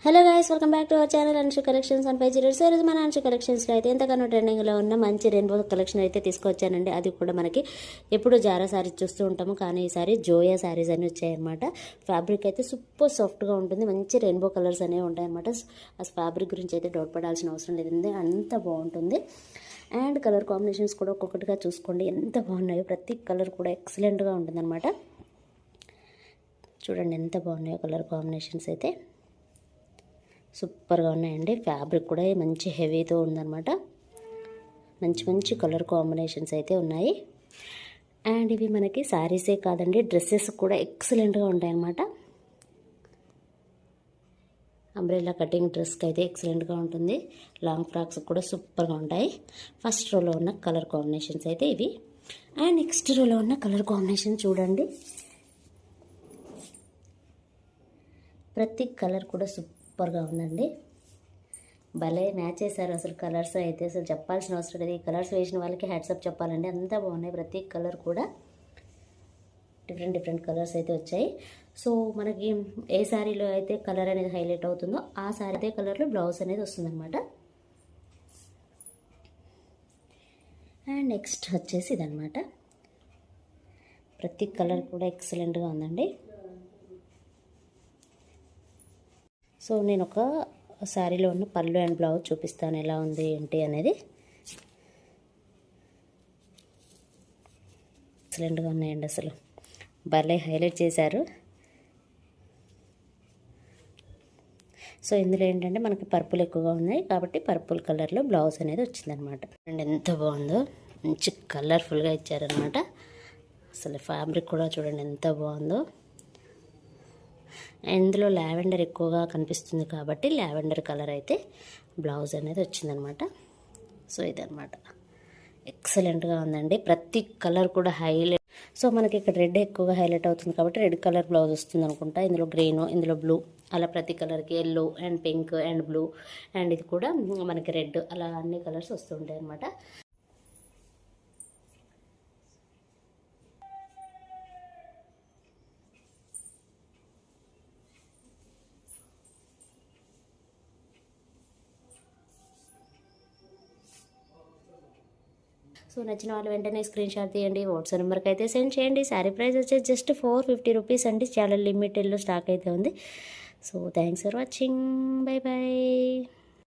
Hello guys, welcome back to our channel Anshu collections and 5 zeros. ఈరోజు మన అన్షు కలెక్షన్స్లో అయితే ఎంతగానో ట్రెండింగ్లో ఉన్న మంచి రెయిన్బో కలెక్షన్ అయితే తీసుకొచ్చానండి. అది కూడా మనకి ఎప్పుడు జారా శారీస్ చూస్తూ ఉంటాము, కానీ ఈసారి జోయా శారీస్ అని వచ్చాయన్నమాట. ఫ్యాబ్రిక్ అయితే సూపర్ సాఫ్ట్గా ఉంటుంది, మంచి రెయిన్బో కలర్స్ అనేవి ఉంటాయన్నమాట. ఆ ఫ్యాబ్రిక్ గురించి అయితే డౌట్ పడాల్సిన అవసరం లేదండి, అంత బాగుంటుంది. అండ్ కలర్ కాంబినేషన్స్ కూడా ఒక్కొక్కటిగా చూసుకోండి ఎంత బాగున్నాయో. ప్రతి కలర్ కూడా ఎక్సలెంట్గా ఉంటుందన్నమాట. చూడండి ఎంత బాగున్నాయో కలర్ కాంబినేషన్స్ అయితే సూపర్గా ఉన్నాయండి. ఫ్యాబ్రిక్ కూడా మంచి హెవీతో ఉందన్నమాట. మంచి మంచి కలర్ కాంబినేషన్స్ అయితే ఉన్నాయి. అండ్ ఇవి మనకి శారీసే కాదండి, డ్రెస్సెస్ కూడా ఎక్సలెంట్గా ఉంటాయన్నమాట. అంబ్రెల్లా కటింగ్ డ్రెస్కి అయితే ఎక్సలెంట్గా ఉంటుంది. లాంగ్ ఫ్రాక్స్ కూడా సూపర్గా ఉంటాయి. ఫస్ట్ రోలో ఉన్న కలర్ కాంబినేషన్స్ అయితే ఇవి. అండ్ నెక్స్ట్ రోలో ఉన్న కలర్ కాంబినేషన్ చూడండి. ప్రతి కలర్ కూడా సూపర్గా ఉందండి. భలే మ్యాచ్ చేశారు అసలు కలర్స్ అయితే, అసలు చెప్పాల్సిన అవసరం లేదు. ఈ కలర్స్ వేసిన వాళ్ళకి హ్యాట్సప్ చెప్పాలండి, అంతా బాగున్నాయి. ప్రతి కలర్ కూడా డిఫరెంట్ డిఫరెంట్ కలర్స్ అయితే వచ్చాయి. సో మనకి ఏ శారీలో అయితే కలర్ అనేది హైలైట్ అవుతుందో ఆ శారీ అదే కలర్లో బ్లౌజ్ అనేది వస్తుందన్నమాట. అండ్ నెక్స్ట్ వచ్చేసి ఇదనమాట. ప్రతి కలర్ కూడా ఎక్సలెంట్గా ఉందండి. సో నేను ఒక శారీలో ఉన్న పళ్ళు అండ్ బ్లౌజ్ చూపిస్తాను ఎలా ఉంది ఏంటి అనేది. ఎక్సలెంట్గా ఉన్నాయండి, అసలు భలే హైలైట్ చేశారు. సో ఇందులో ఏంటంటే మనకి పర్పుల్ ఎక్కువగా ఉన్నాయి కాబట్టి పర్పుల్ కలర్లో బ్లౌజ్ అనేది వచ్చిందనమాట. అండ్ ఎంత బాగుందో, మంచి కలర్ఫుల్గా ఇచ్చారనమాట. అసలు ఫ్యాబ్రిక్ కూడా చూడండి ఎంత బాగుందో. ఇందులో లావెండర్ ఎక్కువగా కనిపిస్తుంది కాబట్టి లావెండర్ కలర్ అయితే బ్లౌజ్ అనేది వచ్చిందనమాట. సో ఇదనమాట, ఎక్సలెంట్గా ఉందండి. ప్రతి కలర్ కూడా హైలైట్. సో మనకి ఇక్కడ రెడ్ ఎక్కువగా హైలైట్ అవుతుంది కాబట్టి రెడ్ కలర్ బ్లౌజ్ వస్తుంది అనుకుంటా. ఇందులో గ్రీన్, ఇందులో బ్లూ, అలా ప్రతి కలర్కి yellow and pink and blue and ఇది కూడా మనకి రెడ్, అలా అన్ని కలర్స్ వస్తుంటాయి అన్నమాట. సో నచ్చిన వాళ్ళు వెంటనే స్క్రీన్ షాట్ తీయండి, వాట్సాప్ నెంబర్కి అయితే సెండ్ చేయండి. శారీ ప్రైస్ వచ్చేసి జస్ట్ 450 రూపీస్ అండి. చాలా లిమిటెడ్లో స్టాక్ అయితే ఉంది. So thanks for watching, bye bye.